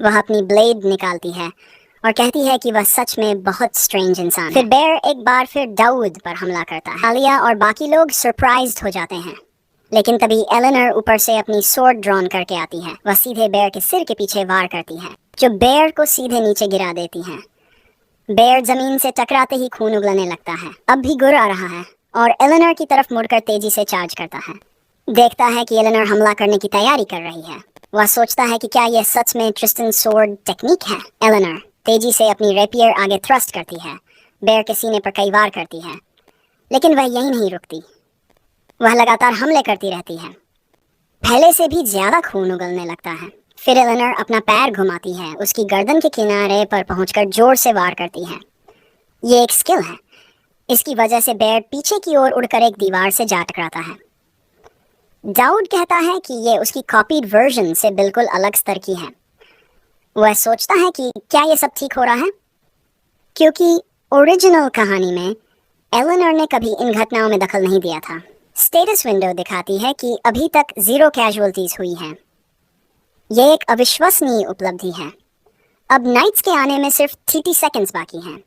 वह अपनी ब्लेड निकालती है और कहती है कि वह सच में बहुत स्ट्रेंज इंसान है। फिर बेयर एक बार फिर दाऊद पर हमला करता है। आलिया और बाकी लोग सरप्राइज्ड हो जाते हैं, लेकिन तभी एलेनर ऊपर से अपनी स्वॉर्ड ड्रॉन करके आती है। वह सीधे बेयर के सिर के पीछे वार करती है, जो बेयर को सीधे नीचे गिरा देती है। बेयर जमीन से टकराते ही खून उगलने लगता है। अब भी गुर आ रहा है और एलेनर की तरफ मुड़कर तेजी से चार्ज करता है। देखता है कि एलेनर हमला करने की तैयारी कर रही है। वह सोचता है कि क्या यह सच में ट्रिस्टन स्वॉर्ड टेक्निक है। एलेनर तेजी से अपनी रेपियर आगे थ्रस्ट करती है, बेयर के सीने पर कई वार करती है, लेकिन वह यहीं नहीं रुकती। वह लगातार हमले करती रहती है। पहले से भी ज्यादा खून उगलने लगता है। फिर एलेनर अपना पैर घुमाती है, उसकी गर्दन के किनारे पर पहुंचकर जोर से वार करती है। ये एक स्किल है। इसकी वजह से बेयर पीछे की ओर उड़कर एक दीवार से जा टकराता है। दाऊद कहता है कि ये उसकी कॉपीड वर्जन से बिल्कुल अलग स्तर की है। वह सोचता है कि क्या ये सब ठीक हो रहा है, क्योंकि ओरिजिनल कहानी में एलेनर ने कभी इन घटनाओं में दखल नहीं दिया था। स्टेटस विंडो दिखाती है कि अभी तक 0 कैजुअल्टीज हुई हैं। ये एक अविश्वसनीय उपलब्धि है। अब नाइट्स के आने में सिर्फ 30 सेकंड्स बाकी हैं।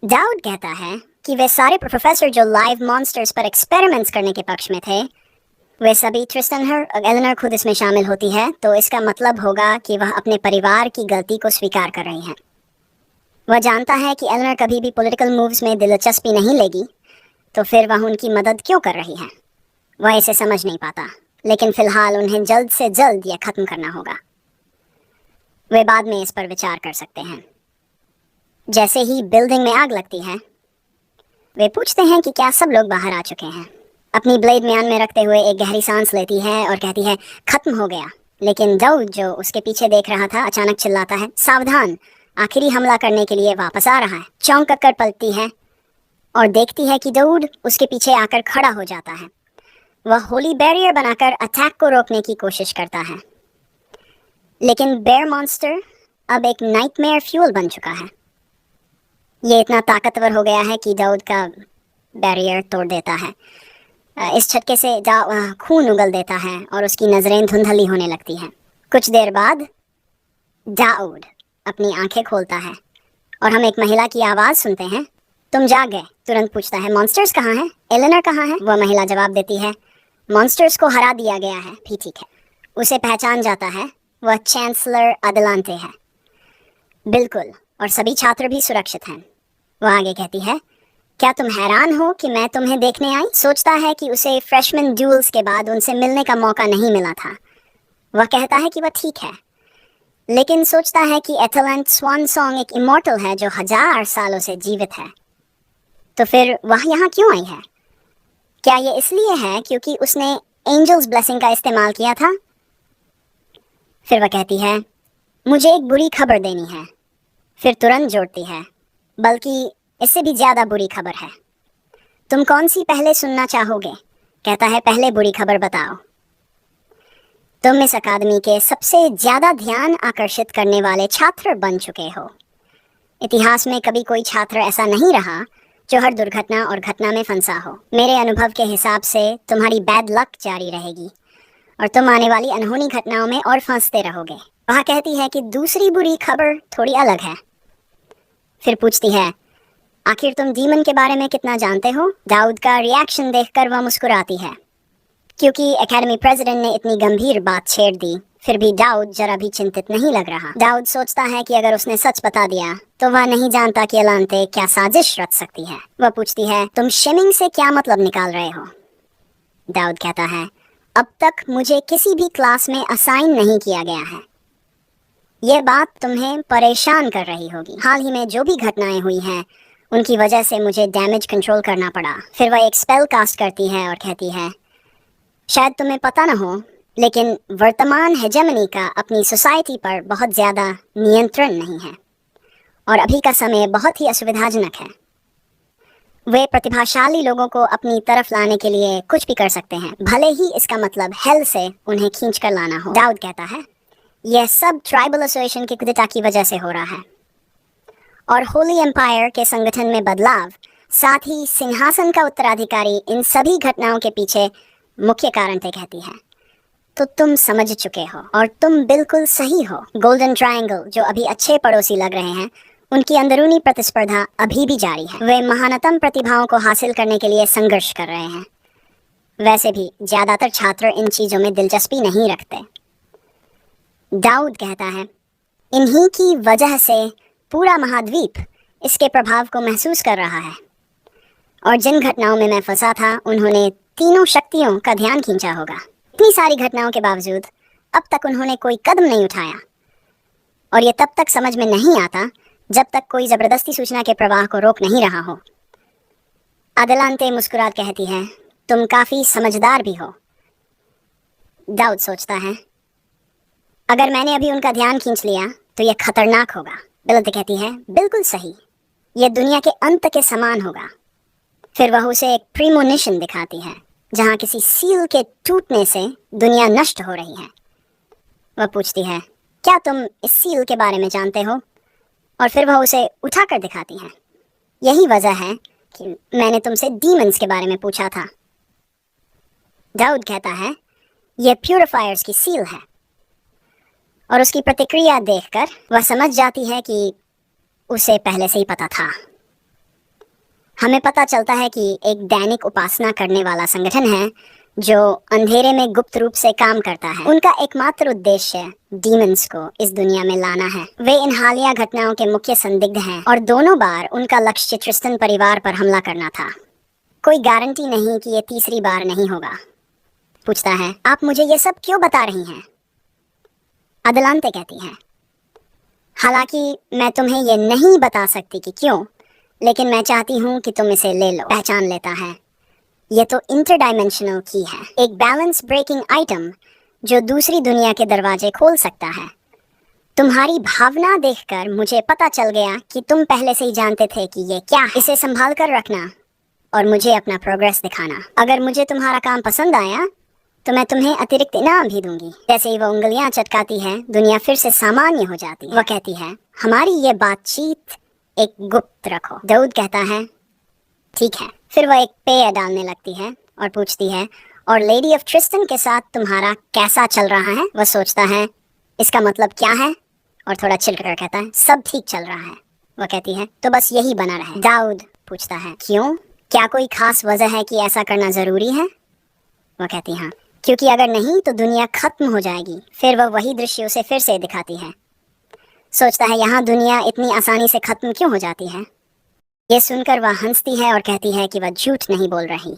दाऊद कहता है कि वे सारे प्रोफेसर जो लाइव मॉन्स्टर्स पर एक्सपेरिमेंट्स करने के पक्ष में थे, वे सभी ट्रिस्टन और एलेनर खुद इसमें शामिल होती है, तो इसका मतलब होगा कि वह अपने परिवार की गलती को स्वीकार कर रही हैं। वह जानता है कि एलेनर कभी भी पॉलिटिकल मूव्स में दिलचस्पी नहीं लेगी, तो फिर वह उनकी मदद क्यों कर रही है। वह इसे समझ नहीं पाता, लेकिन फिलहाल उन्हें जल्द से जल्द यह खत्म करना होगा। वे बाद में इस पर विचार कर सकते हैं। जैसे ही बिल्डिंग में आग लगती है, वे पूछते हैं कि क्या सब लोग बाहर आ चुके हैं। अपनी ब्लेड म्यान में रखते हुए एक गहरी सांस लेती है और कहती है, खत्म हो गया। लेकिन दाऊद, जो उसके पीछे देख रहा था, अचानक चिल्लाता है, सावधान, आखिरी हमला करने के लिए वापस आ रहा है। चौंक कर पलटती है और देखती है कि दाऊद उसके पीछे आकर खड़ा हो जाता है। वह होली बैरियर बनाकर अटैक को रोकने की कोशिश करता है, लेकिन बेयर मॉन्स्टर अब एक नाइटमेयर फ्यूल बन चुका है। ये इतना ताकतवर हो गया है कि दाऊद का बैरियर तोड़ देता है। इस झटके से खून उगल देता है और उसकी नजरें धुंधली होने लगती हैं। कुछ देर बाद दाऊद अपनी आंखें खोलता है और हम एक महिला की आवाज सुनते हैं, तुम जाग गए। तुरंत पूछता है, मॉन्स्टर्स कहाँ हैं? एलेनर कहाँ है? वह महिला जवाब देती है, मॉन्स्टर्स को हरा दिया गया है। भी ठीक है। उसे पहचान जाता है, वह चांसलर अदलांते है। बिल्कुल, और सभी छात्र भी सुरक्षित हैं। वह आगे कहती है, क्या तुम हैरान हो कि मैं तुम्हें देखने आई? सोचता है कि उसे फ्रेशमैन ड्यूल्स के बाद उनसे मिलने का मौका नहीं मिला था। वह कहता है कि वह ठीक है, लेकिन सोचता है कि एथेलेंट स्वान सॉन्ग एक इमॉर्टल है जो 1000 सालों से जीवित है। तो फिर वह यहाँ क्यों आई है? क्या ये इसलिए है क्योंकि उसने एंजल्स ब्लेसिंग का इस्तेमाल किया था? फिर वह कहती है, मुझे एक बुरी खबर देनी है। फिर तुरंत जोड़ती है, बल्कि इससे भी ज्यादा बुरी खबर है। तुम कौन सी पहले सुनना चाहोगे? कहता है, पहले बुरी खबर बताओ। तुम इस अकादमी के सबसे ज्यादा ध्यान आकर्षित करने वाले छात्र बन चुके हो। इतिहास में कभी कोई छात्र ऐसा नहीं रहा जो हर दुर्घटना और घटना में फंसा हो। मेरे अनुभव के हिसाब से तुम्हारी बैड लक जारी रहेगी और तुम आने वाली अनहोनी घटनाओं में और फंसते रहोगे। वह कहती है कि दूसरी बुरी खबर थोड़ी अलग है। फिर पूछती है, आखिर तुम डीमन के बारे में कितना जानते हो? दाऊद का रिएक्शन देखकर वह मुस्कुराती है, क्योंकि एकेडमी प्रेसिडेंट ने इतनी गंभीर बात छेड़ दी। फिर भी दाऊद जरा भी चिंतित नहीं लग रहा। दाऊद सोचता है कि अगर उसने सच बता दिया तो वह नहीं जानता कि अलांते क्या साजिश रच सकती है। वह पूछती है, तुम शिमिंग से क्या मतलब निकाल रहे हो? दाऊद कहता है, अब तक मुझे किसी भी क्लास में असाइन नहीं किया गया है। यह बात तुम्हें परेशान कर रही होगी। हाल ही में जो भी घटनाएं हुई हैं, उनकी वजह से मुझे डैमेज कंट्रोल करना पड़ा। फिर वह एक स्पेल कास्ट करती है और कहती है, शायद तुम्हें पता न हो, लेकिन वर्तमान हेजेमनी का अपनी सोसाइटी पर बहुत ज़्यादा नियंत्रण नहीं है और अभी का समय बहुत ही असुविधाजनक है। वे प्रतिभाशाली लोगों को अपनी तरफ लाने के लिए कुछ भी कर सकते हैं, भले ही इसका मतलब हेल से उन्हें खींच कर लाना हो। दाऊद कहता है, यह सब ट्राइबल एसोसिएशन की कुदरत की वजह से हो रहा है और होली एम्पायर के संगठन में बदलाव, साथ ही सिंहासन का उत्तराधिकारी इन सभी घटनाओं के पीछे मुख्य कारण थे, कहती है। तो तुम समझ चुके हो और तुम बिल्कुल सही हो। गोल्डन ट्रायंगल जो अभी अच्छे पड़ोसी लग रहे हैं, उनकी अंदरूनी प्रतिस्पर्धा अभी भी जारी है। वे महानतम प्रतिभाओं को हासिल करने के लिए संघर्ष कर रहे हैं। वैसे भी ज्यादातर छात्र इन चीजों में दिलचस्पी नहीं रखते। दाऊद कहता है, इन्हीं की वजह से पूरा महाद्वीप इसके प्रभाव को महसूस कर रहा है, और जिन घटनाओं में मैं फंसा था उन्होंने तीनों शक्तियों का ध्यान खींचा होगा। इतनी सारी घटनाओं के बावजूद अब तक उन्होंने कोई कदम नहीं उठाया, और ये तब तक समझ में नहीं आता जब तक कोई जबरदस्ती सूचना के प्रवाह को रोक नहीं रहा हो। अदलांते मुस्कुरात कहती है, तुम काफी समझदार भी हो। दाऊद सोचता है, अगर मैंने अभी उनका ध्यान खींच लिया तो यह खतरनाक होगा। बेलत कहती है, बिल्कुल सही, यह दुनिया के अंत के समान होगा। फिर वह उसे एक प्रीमोनिशन दिखाती है जहां किसी सील के टूटने से दुनिया नष्ट हो रही है। वह पूछती है, क्या तुम इस सील के बारे में जानते हो? और फिर वह उसे उठाकर दिखाती है। यही वजह है कि मैंने तुमसे डीमंस के बारे में पूछा था। दाऊद कहता है, यह प्यूरिफायर्स की सील है, और उसकी प्रतिक्रिया देखकर वह समझ जाती है कि उसे पहले से ही पता था। हमें पता चलता है कि एक दैनिक उपासना करने वाला संगठन है जो अंधेरे में गुप्त रूप से काम करता है। उनका एकमात्र उद्देश्य डीमंस को इस दुनिया में लाना है। वे इन हालिया घटनाओं के मुख्य संदिग्ध हैं, और दोनों बार उनका लक्ष्य ट्रिस्टन परिवार पर हमला करना था। कोई गारंटी नहीं कि ये तीसरी बार नहीं होगा। पूछता है, आप मुझे ये सब क्यों बता रही हैं? अदलांते कहती हैं, हालांकि मैं तुम्हें ये नहीं बता सकती कि क्यों, लेकिन मैं चाहती हूँ कि तुम इसे ले लो। पहचान लेता है, ये तो इंटरडायमेंशनल की है, एक बैलेंस ब्रेकिंग आइटम जो दूसरी दुनिया के दरवाजे खोल सकता है। तुम्हारी भावना देखकर मुझे पता चल गया कि तुम पहले से ही जानते थे कि ये क्या है। इसे संभाल कर रखना और मुझे अपना प्रोग्रेस दिखाना। अगर मुझे तुम्हारा काम पसंद आया तो मैं तुम्हें अतिरिक्त इनाम भी दूंगी। जैसे ही वह उंगलियां चटकाती है, दुनिया फिर से सामान्य हो जाती है। वह कहती है, हमारी ये बातचीत एक गुप्त रखो। दाऊद कहता है, ठीक है। फिर वह एक पेय डालने लगती है और पूछती है, और लेडी ऑफ ट्रिस्टन के साथ तुम्हारा कैसा चल रहा है? वह सोचता है, इसका मतलब क्या है? और थोड़ा छिलक कर कहता है, सब ठीक चल रहा है। वह कहती है, तो बस यही बना रहे। दाऊद पूछता है, क्यों? क्या कोई खास वजह है कि ऐसा करना जरूरी है? वह कहती है, हाँ, क्योंकि अगर नहीं तो दुनिया खत्म हो जाएगी। फिर वह वही दृश्य उसे फिर से दिखाती है। सोचता है, यहाँ दुनिया इतनी आसानी से खत्म क्यों हो जाती है? ये सुनकर वह हंसती है और कहती है कि वह झूठ नहीं बोल रही।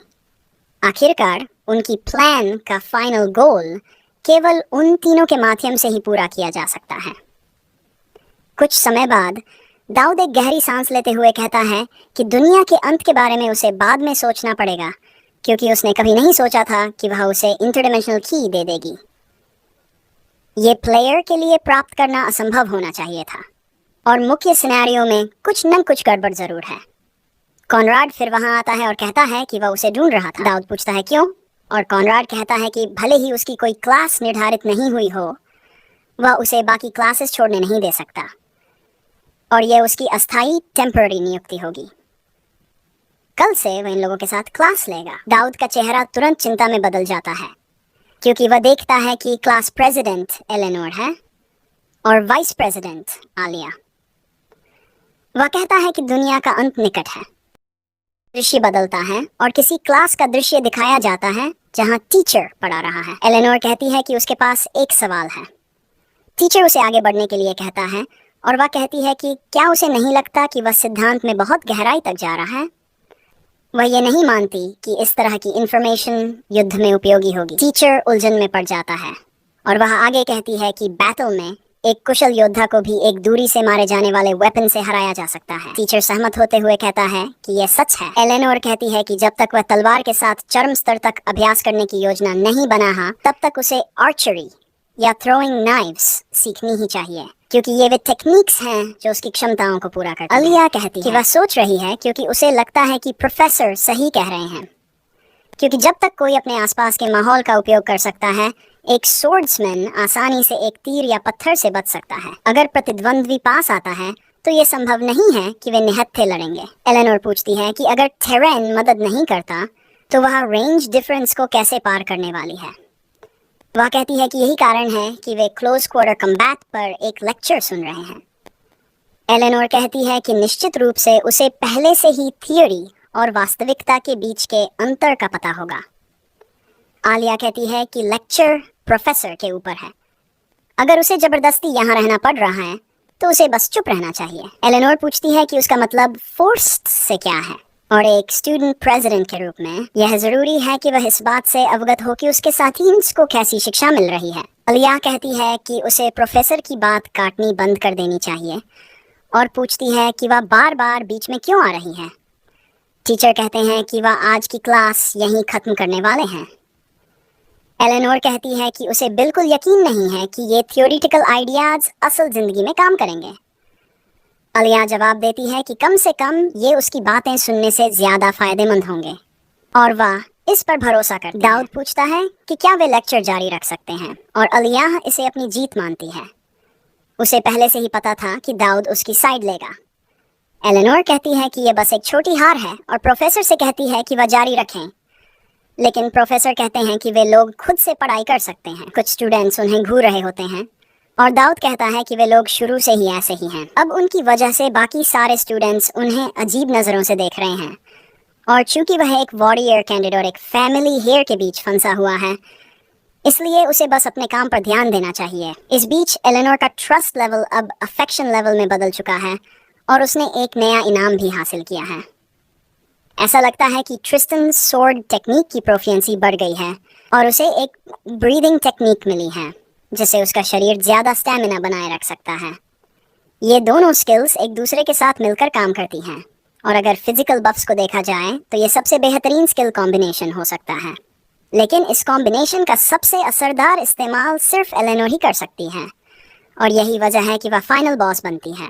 आखिरकार उनकी प्लान का फाइनल गोल केवल उन तीनों के माध्यम से ही पूरा किया जा सकता है। कुछ समय बाद दाऊद एक गहरी सांस लेते हुए कहता है कि दुनिया के अंत के बारे में उसे बाद में सोचना पड़ेगा, क्योंकि उसने कभी नहीं सोचा था कि वह उसे इंटरडिमेंशनल की दे देगी। ये प्लेयर के लिए प्राप्त करना असंभव होना चाहिए था, और मुख्य सिनेरियो में कुछ न कुछ गड़बड़ जरूर है। कॉनराड फिर वहां आता है और कहता है कि वह उसे ढूंढ रहा था। दाऊद पूछता है, क्यों? और कॉनराड कहता है कि भले ही उसकी कोई क्लास निर्धारित नहीं हुई हो, वह उसे बाकी क्लासेस छोड़ने नहीं दे सकता, और यह उसकी अस्थायी टेम्पररी नियुक्ति होगी। कल से वह इन लोगों के साथ क्लास लेगा। दाऊद का चेहरा तुरंत चिंता में बदल जाता है, क्योंकि वह देखता है कि क्लास प्रेसिडेंट एलेनोर है और वाइस प्रेसिडेंट आलिया। वह कहता है कि दुनिया का अंत निकट है। दृश्य बदलता है और किसी क्लास का दृश्य दिखाया जाता है जहां टीचर पढ़ा रहा है। एलेनोर कहती है कि उसके पास एक सवाल है। टीचर उसे आगे बढ़ने के लिए कहता है, और वह कहती है कि क्या उसे नहीं लगता कि वह सिद्धांत में बहुत गहराई तक जा रहा है। वह ये नहीं मानती कि इस तरह की इंफॉर्मेशन युद्ध में उपयोगी होगी। टीचर उलझन में पड़ जाता है, और वह आगे कहती है कि बैटल में एक कुशल योद्धा को भी एक दूरी से मारे जाने वाले वेपन से हराया जा सकता है। टीचर सहमत होते हुए कहता है कि यह सच है। एलेनोर कहती है कि जब तक वह तलवार के साथ चरम स्तर तक अभ्यास करने की योजना नहीं बना, तब तक उसे आर्चरी या थ्रोइंग नाइव्स सीखनी ही चाहिए, क्योंकि ये वे टेक्निक्स हैं जो उसकी क्षमताओं को पूरा करती हैं। आलिया कहती है कि वह सोच रही है क्योंकि उसे लगता है कि प्रोफेसर सही कह रहे हैं, क्योंकि जब तक कोई अपने आसपास के माहौल का उपयोग कर सकता है, एक सोर्ड्समैन आसानी से एक तीर या पत्थर से बच सकता है। अगर प्रतिद्वंद्वी पास आता है तो ये संभव नहीं है कि वे निहत्थे लड़ेंगे। एलेनोर पूछती है कि अगर थेरेन मदद नहीं करता तो वह रेंज डिफरेंस को कैसे पार करने वाली है। वह कहती है कि यही कारण है कि वे क्लोज क्वार्टर कम्बैट पर एक लेक्चर सुन रहे हैं। एलेनोर कहती है कि निश्चित रूप से उसे पहले से ही थियोरी और वास्तविकता के बीच के अंतर का पता होगा। आलिया कहती है कि लेक्चर प्रोफेसर के ऊपर है, अगर उसे जबरदस्ती यहाँ रहना पड़ रहा है तो उसे बस चुप रहना चाहिए। एलेनोर पूछती है कि उसका मतलब फोर्स्ड से क्या है, और एक स्टूडेंट प्रेसिडेंट के रूप में यह जरूरी है कि वह इस बात से अवगत हो कि उसके साथीन्स को कैसी शिक्षा मिल रही है। आलिया कहती है कि उसे प्रोफेसर की बात काटनी बंद कर देनी चाहिए और पूछती है कि वह बार बार बीच में क्यों आ रही है। टीचर कहते हैं कि वह आज की क्लास यहीं खत्म करने वाले हैं। एलेनोर कहती है कि उसे बिल्कुल यकीन नहीं है कि ये थियोरिटिकल आइडियाज असल जिंदगी में काम करेंगे। आलिया जवाब देती है कि कम से कम ये उसकी बातें सुनने से ज्यादा फायदेमंद होंगे, और वह इस पर भरोसा करती है। दाऊद पूछता है कि क्या वे लेक्चर जारी रख सकते हैं, और आलिया इसे अपनी जीत मानती है। उसे पहले से ही पता था कि दाऊद उसकी साइड लेगा। एलेनोर कहती है कि यह बस एक छोटी हार है और प्रोफेसर से कहती है कि वह जारी रखें, लेकिन प्रोफेसर कहते हैं कि वे लोग खुद से पढ़ाई कर सकते हैं। कुछ स्टूडेंट्स उन्हें घूर रहे होते हैं और दाऊद कहता है कि वे लोग शुरू से ही ऐसे ही हैं। अब उनकी वजह से बाकी सारे स्टूडेंट्स उन्हें अजीब नज़रों से देख रहे हैं, और चूंकि वह एक वॉरियर कैंडिडेट और एक फैमिली हेयर के बीच फंसा हुआ है, इसलिए उसे बस अपने काम पर ध्यान देना चाहिए। इस बीच एलेनोर का ट्रस्ट लेवल अब अफेक्शन लेवल में बदल चुका है और उसने एक नया इनाम भी हासिल किया है। ऐसा लगता है कि ट्रिस्टन स्वॉर्ड टेक्निक की प्रोफिशिएंसी बढ़ गई है और उसे एक ब्रीदिंग टेक्निक मिली है जिससे उसका शरीर ज़्यादा स्टैमिना बनाए रख सकता है। ये दोनों स्किल्स एक दूसरे के साथ मिलकर काम करती हैं, और अगर फिजिकल बफ्स को देखा जाए तो ये सबसे बेहतरीन स्किल कॉम्बिनेशन हो सकता है। लेकिन इस कॉम्बिनेशन का सबसे असरदार इस्तेमाल सिर्फ एलेनोर ही कर सकती है, और यही वजह है कि वह फाइनल बॉस बनती है,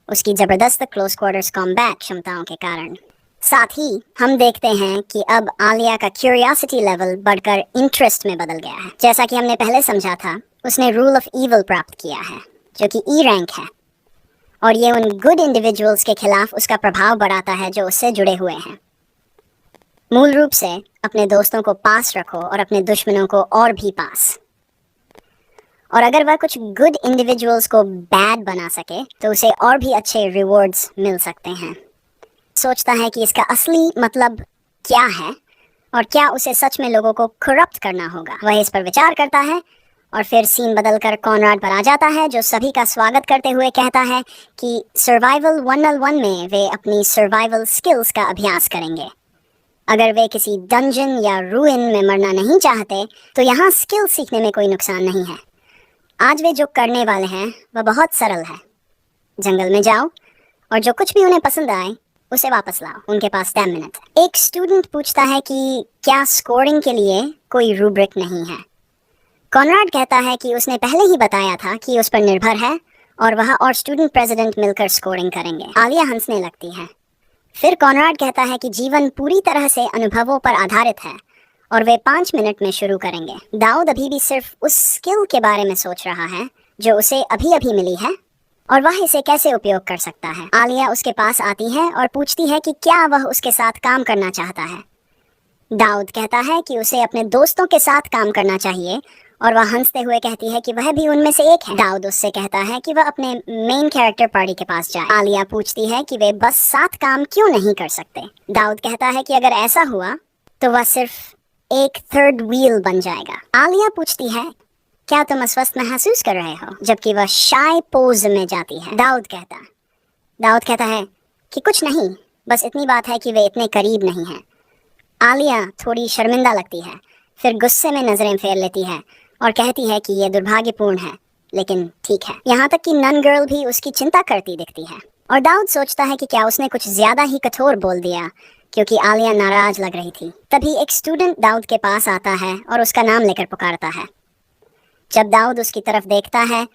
उसकी ज़बरदस्त क्लोज क्वार्टर्स कॉम्बैट क्षमताओं के कारण। साथ ही हम देखते हैं कि अब आलिया का क्यूरियोसिटी लेवल बढ़कर इंटरेस्ट में बदल गया है। जैसा कि हमने पहले समझा था, उसने रूल ऑफ ईवल प्राप्त किया है जो कि ई रैंक है, और ये उन गुड इंडिविजुअल्स के खिलाफ उसका प्रभाव बढ़ाता है जो उससे जुड़े हुए हैं। मूल रूप से अपने दोस्तों को पास रखो और अपने दुश्मनों को और भी पास। और अगर वह कुछ गुड इंडिविजुअल्स को बैड बना सके तो उसे और भी अच्छे रिवॉर्ड्स मिल सकते हैं। सोचता है कि इसका असली मतलब क्या है और क्या उसे सच में लोगों को करप्ट करना होगा। वह इस पर विचार करता है और फिर सीन बदलकर कॉनराड पर आ जाता है, जो सभी का स्वागत करते हुए कहता है कि सर्वाइवल 101 में वे अपनी सर्वाइवल स्किल्स का अभ्यास करेंगे। अगर वे किसी डंजन या रूइन में मरना नहीं चाहते तो यहाँ स्किल सीखने में कोई नुकसान नहीं है। आज वे जो करने वाले हैं वह बहुत सरल है। जंगल में जाओ और जो कुछ भी उन्हें पसंद आए उसे वापस लाओ। उनके पास 10 मिनट। एक स्टूडेंट पूछता है कि क्या स्कोरिंग के लिए कोई रूब्रिक नहीं है। कॉनराड कहता है कि उसने पहले ही बताया था कि उस पर निर्भर है और वह और स्टूडेंट प्रेसिडेंट मिलकर स्कोरिंग करेंगे। आलिया हंसने लगती है। फिर कॉनराड कहता है कि जीवन पूरी तरह से अनुभवों पर आधारित है और वे 5 मिनट में शुरू करेंगे। दाऊद अभी भी सिर्फ उस स्किल के बारे में सोच रहा है जो उसे अभी अभी मिली है और वह इसे कैसे उपयोग कर सकता है। आलिया उसके पास आती है और पूछती है कि क्या वह उसके साथ काम करना चाहता है। दाऊद कहता है कि उसे अपने दोस्तों के साथ काम करना चाहिए और वह हंसते हुए कहती है कि वह भी उनमें से एक है। दाऊद उससे कहता है कि वह अपने मेन कैरेक्टर पार्टी के पास जाए। आलिया पूछती है कि वे बस साथ काम क्यों नहीं कर सकते। दाऊद कहता है कि अगर ऐसा हुआ तो वह सिर्फ एक थर्ड व्हील बन जाएगा। आलिया पूछती है क्या तुम अस्वस्थ महसूस कर रहे हो, जबकि वह शाय पोज में जाती है। दाऊद कहता है कि कुछ नहीं, बस इतनी बात है कि वे इतने करीब नहीं हैं। आलिया थोड़ी शर्मिंदा लगती है, फिर गुस्से में नजरें फेर लेती है और कहती है कि यह दुर्भाग्यपूर्ण है, लेकिन ठीक है। यहाँ तक कि नन गर्ल भी उसकी चिंता करती दिखती है और दाऊद सोचता है कि क्या उसने कुछ ज्यादा ही कठोर बोल दिया, क्योंकि आलिया नाराज लग रही थी। तभी एक स्टूडेंट दाऊद के पास आता है और उसका नाम लेकर पुकारता है। जब दाऊद उसकी तरफ देखता है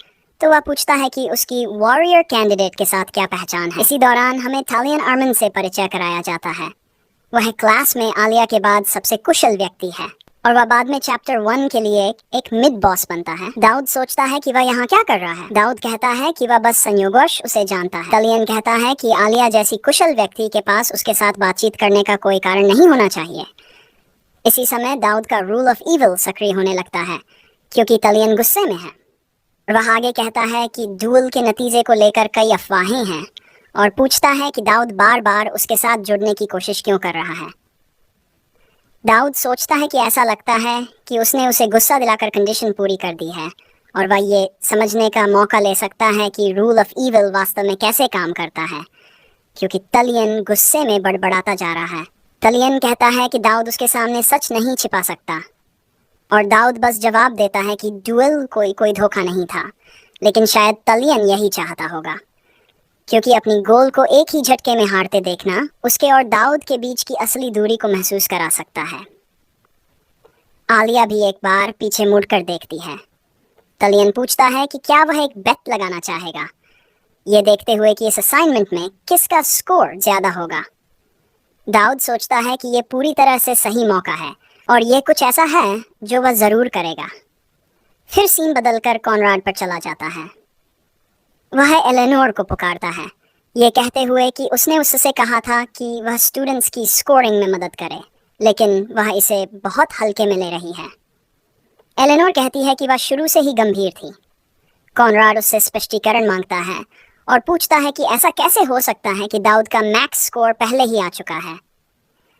तो वह पूछता है कि उसकी वॉरियर कैंडिडेट के साथ क्या पहचान है। इसी दौरान हमें थालियन आर्मन से परिचय कराया जाता है। वह क्लास में आलिया के बाद सबसे कुशल व्यक्ति है और वह बाद में चैप्टर 1 के लिए एक मिड बॉस बनता है। दाऊद सोचता है कि वह यहाँ क्या कर रहा है। दाऊद कहता है कि वह बस संयोगवश उसे जानता है। टलियन कहता है कि आलिया जैसी कुशल व्यक्ति के पास उसके साथ बातचीत करने का कोई कारण नहीं होना चाहिए, इसी समय दाऊद का रूल ऑफ इविल सक्रिय होने लगता है क्योंकि तलियन गुस्से में है। वह आगे कहता है कि ड्यूल के नतीजे को लेकर कई अफवाहें हैं और पूछता है कि दाऊद बार बार उसके साथ जुड़ने की कोशिश क्यों कर रहा है। दाऊद सोचता है कि ऐसा लगता है कि उसने उसे गुस्सा दिलाकर कंडीशन पूरी कर दी है और वह ये समझने का मौका ले सकता है कि रूल ऑफ इविल वास्तव में कैसे काम करता है, क्योंकि तलियन गुस्से में बड़बड़ाता जा रहा है। तलियन कहता है कि दाऊद उसके सामने सच नहीं छिपा सकता और दाऊद बस जवाब देता है कि ड्यूल कोई धोखा नहीं था, लेकिन शायद तलियन यही चाहता होगा, क्योंकि अपनी गोल को एक ही झटके में हारते देखना उसके और दाऊद के बीच की असली दूरी को महसूस करा सकता है। आलिया भी एक बार पीछे मुड़कर देखती है। तलियन पूछता है कि क्या वह एक बेट लगाना चाहेगा, ये देखते हुए कि इस असाइनमेंट में किसका स्कोर ज्यादा होगा। दाऊद सोचता है कि ये पूरी तरह से सही मौका है और ये कुछ ऐसा है जो वह जरूर करेगा। फिर सीन बदलकर कॉनराड पर चला जाता है। वह एलेनोर को पुकारता है, ये कहते हुए कि उसने उससे कहा था कि वह स्टूडेंट्स की स्कोरिंग में मदद करे, लेकिन वह इसे बहुत हल्के में ले रही है। एलेनोर कहती है कि वह शुरू से ही गंभीर थी। कॉनराड उससे स्पष्टीकरण मांगता है और पूछता है कि ऐसा कैसे हो सकता है कि दाऊद का मैक्स स्कोर पहले ही आ चुका है,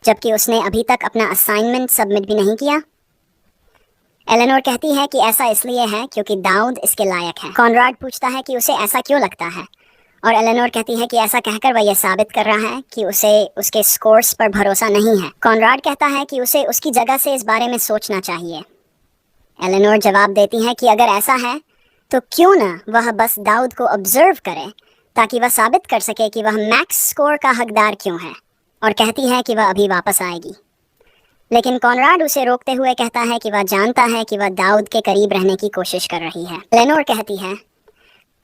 जबकि उसने अभी तक अपना असाइनमेंट सबमिट भी नहीं किया। एलेनोर कहती है कि ऐसा इसलिए है क्योंकि दाऊद इसके लायक है। कॉनराड पूछता है कि उसे ऐसा क्यों लगता है और एलेनोर कहती है कि ऐसा कहकर वह यह साबित कर रहा है कि उसे उसके स्कोर्स पर भरोसा नहीं है। कॉनराड कहता है कि उसे उसकी जगह से इस बारे में सोचना चाहिए। एलेनोर जवाब देती है कि अगर ऐसा है तो क्यों ना वह बस दाऊद को ऑब्जर्व करे ताकि वह साबित कर सके कि वह मैक्स स्कोर का हकदार क्यों है, और कहती है कि वह अभी वापस आएगी। लेकिन कॉनराड उसे रोकते हुए कहता है कि वह जानता है कि वह दाऊद के करीब रहने की कोशिश कर रही है। एलेनोर कहती है,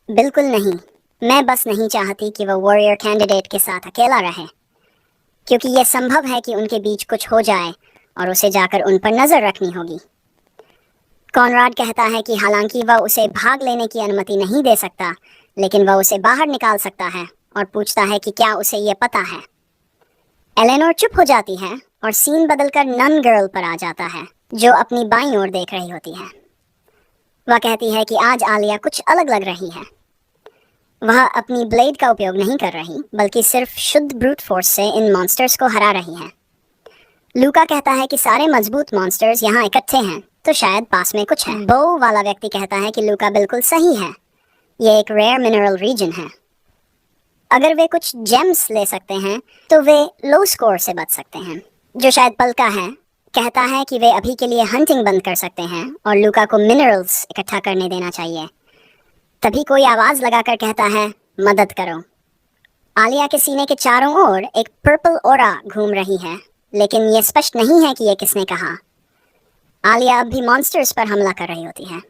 बिल्कुल नहीं, मैं बस नहीं चाहती कि वह वॉरियर कैंडिडेट के साथ अकेला रहे, क्योंकि यह संभव है कि उनके बीच कुछ हो जाए और उसे जाकर उन पर नजर रखनी होगी। कॉनराड कहता है कि हालांकि वह उसे भाग लेने की अनुमति नहीं दे सकता, लेकिन वह उसे बाहर निकाल सकता है और पूछता है कि क्या उसे यह पता है। एलेनोर चुप हो जाती है और सीन बदलकर नन गर्ल पर आ जाता है, जो अपनी बाईं ओर देख रही होती है। वह कहती है कि आज आलिया कुछ अलग लग रही है। वह अपनी ब्लेड का उपयोग नहीं कर रही, बल्कि सिर्फ शुद्ध ब्रूट फोर्स से इन मॉन्स्टर्स को हरा रही है। लूका कहता है कि सारे मजबूत मॉन्स्टर्स यहाँ इकट्ठे हैं, तो शायद पास में कुछ है। बो वाला व्यक्ति कहता है कि लूका बिल्कुल सही है, ये एक रेयर मिनरल रीजन है। अगर वे कुछ जेम्स ले सकते हैं तो वे लो स्कोर से बच सकते हैं। जो शायद पलका है कहता है कि वे अभी के लिए हंटिंग बंद कर सकते हैं और लूका को मिनरल्स इकट्ठा करने देना चाहिए। तभी कोई आवाज लगाकर कहता है, मदद करो। आलिया के सीने के चारों ओर एक पर्पल ओरा घूम रही है, लेकिन ये स्पष्ट नहीं है कि ये किसने कहा। आलिया अब भी मॉन्स्टर्स पर हमला कर रही होती है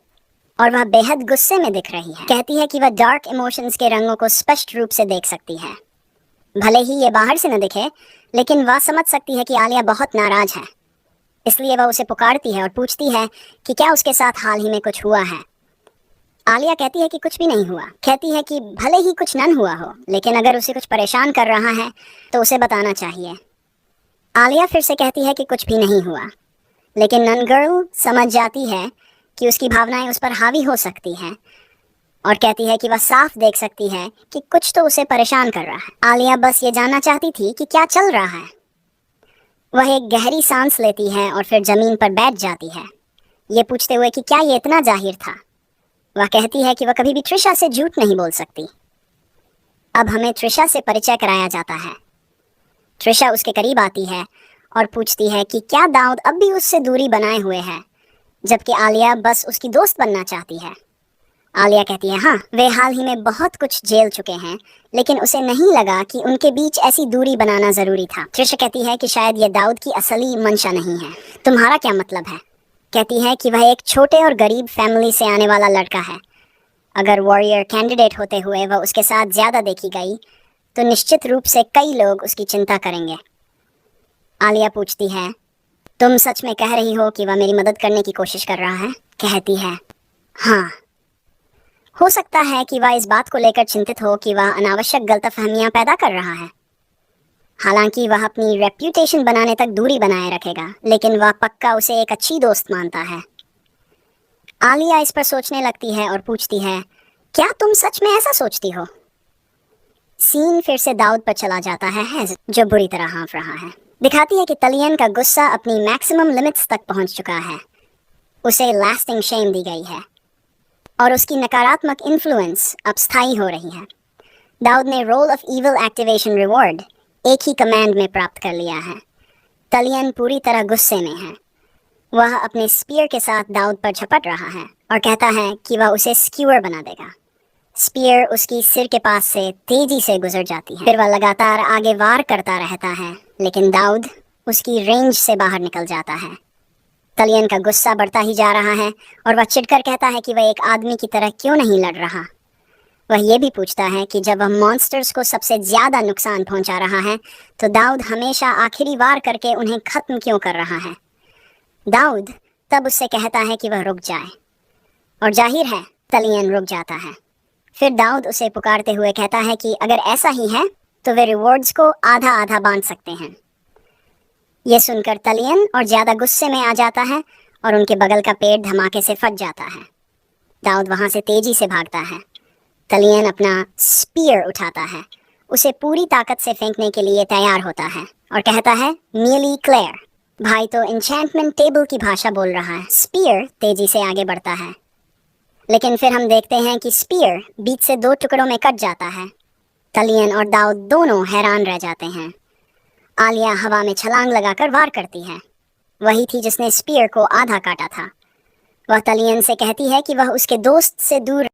और वह बेहद गुस्से में दिख रही है। कहती है कि वह डार्क इमोशंस के रंगों को स्पष्ट रूप से देख सकती है। भले ही ये बाहर से न दिखे, लेकिन वह समझ सकती है कि आलिया बहुत नाराज है। इसलिए वह उसे पुकारती है और पूछती है कि क्या उसके साथ हाल ही में कुछ हुआ है। आलिया कहती है कि कुछ भी नहीं हुआ। कहती है कि भले ही कुछ नन हुआ हो, लेकिन अगर उसे कुछ परेशान कर रहा है तो उसे बताना चाहिए। आलिया फिर से कहती है कि कुछ भी नहीं हुआ, लेकिन नन गर्ल समझ जाती है कि उसकी भावनाएं उस पर हावी हो सकती हैं और कहती है कि वह साफ देख सकती है कि कुछ तो उसे परेशान कर रहा है। आलिया बस ये जानना चाहती थी कि क्या चल रहा है। वह एक गहरी सांस लेती है और फिर जमीन पर बैठ जाती है, ये पूछते हुए कि क्या ये इतना जाहिर था। वह कहती है कि वह कभी भी त्रिशा से झूठ नहीं बोल सकती। अब हमें त्रिशा से परिचय कराया जाता है। त्रिशा उसके करीब आती है और पूछती है कि क्या दाऊद अब भी उससे दूरी बनाए हुए है, जबकि आलिया बस उसकी दोस्त बनना चाहती है। आलिया कहती है, हाँ, वे हाल ही में बहुत कुछ झेल चुके हैं, लेकिन उसे नहीं लगा कि उनके बीच ऐसी दूरी बनाना जरूरी था। त्रिशा कहती है कि शायद यह दाऊद की असली मंशा नहीं है। तुम्हारा क्या मतलब है? कहती है कि वह एक छोटे और गरीब फैमिली से आने वाला लड़का है। अगर वॉरियर कैंडिडेट होते हुए वह उसके साथ ज्यादा देखी गई तो निश्चित रूप से कई लोग उसकी चिंता करेंगे। आलिया पूछती है, तुम सच में कह रही हो कि वह मेरी मदद करने की कोशिश कर रहा है? कहती है, हाँ। हो सकता है कि वह इस बात को लेकर चिंतित हो कि वह अनावश्यक गलतफहमियां पैदा कर रहा है। हालांकि वह अपनी रेप्यूटेशन बनाने तक दूरी बनाए रखेगा, लेकिन वह पक्का उसे एक अच्छी दोस्त मानता है। आलिया इस पर सोचने लगती है और पूछती है, क्या तुम सच में ऐसा सोचती हो? सीन फिर से दाऊद पर चला जाता है जो बुरी तरह हाँफ रहा है। दिखाती है कि तलियन का गुस्सा अपनी मैक्सिमम लिमिट्स तक पहुंच चुका है। उसे लास्टिंग शेम दी गई है और उसकी नकारात्मक इन्फ्लुएंस अब स्थायी हो रही है। दाऊद ने role of evil activation reward एक ही कमांड में प्राप्त कर लिया है। तलियन पूरी तरह गुस्से में है। वह अपने स्पीयर के साथ दाऊद पर झपट रहा है और कहता है कि वह उसे स्क्यूअर बना देगा। स्पीयर उसकी सिर के पास से तेजी से गुजर जाती है। फिर वह लगातार आगे वार करता रहता है, लेकिन दाऊद उसकी रेंज से बाहर निकल जाता है। तलियन का गुस्सा बढ़ता ही जा रहा है और वह चिढ़कर कहता है कि वह एक आदमी की तरह क्यों नहीं लड़ रहा। वह ये भी पूछता है कि जब वह मॉन्स्टर्स को सबसे ज्यादा नुकसान पहुंचा रहा है तो दाऊद हमेशा आखिरी वार करके उन्हें खत्म क्यों कर रहा है। दाऊद तब उससे कहता है कि वह रुक जाए, और जाहिर है तलियन रुक जाता है। फिर दाऊद उसे पुकारते हुए कहता है कि अगर ऐसा ही है तो वे रिवॉर्ड्स को आधा आधा बांट सकते हैं। यह सुनकर तलियन और ज्यादा गुस्से में आ जाता है और उनके बगल का पेड़ धमाके से फट जाता है। दाऊद वहां से तेजी से भागता है। तलियन अपना स्पीयर उठाता है, उसे पूरी ताकत से फेंकने के लिए तैयार होता है और कहता है, मीली क्लेयर। भाई तो एन्चेंटमेंट टेबल की भाषा बोल रहा है। स्पीयर तेजी से आगे बढ़ता है, लेकिन फिर हम देखते हैं कि स्पीयर बीच से दो टुकड़ों में कट जाता है। तलियन और दाऊद दोनों हैरान रह जाते हैं। आलिया हवा में छलांग लगाकर वार करती है। वही थी जिसने स्पीयर को आधा काटा था। वह तलियन से कहती है कि वह उसके दोस्त से दूर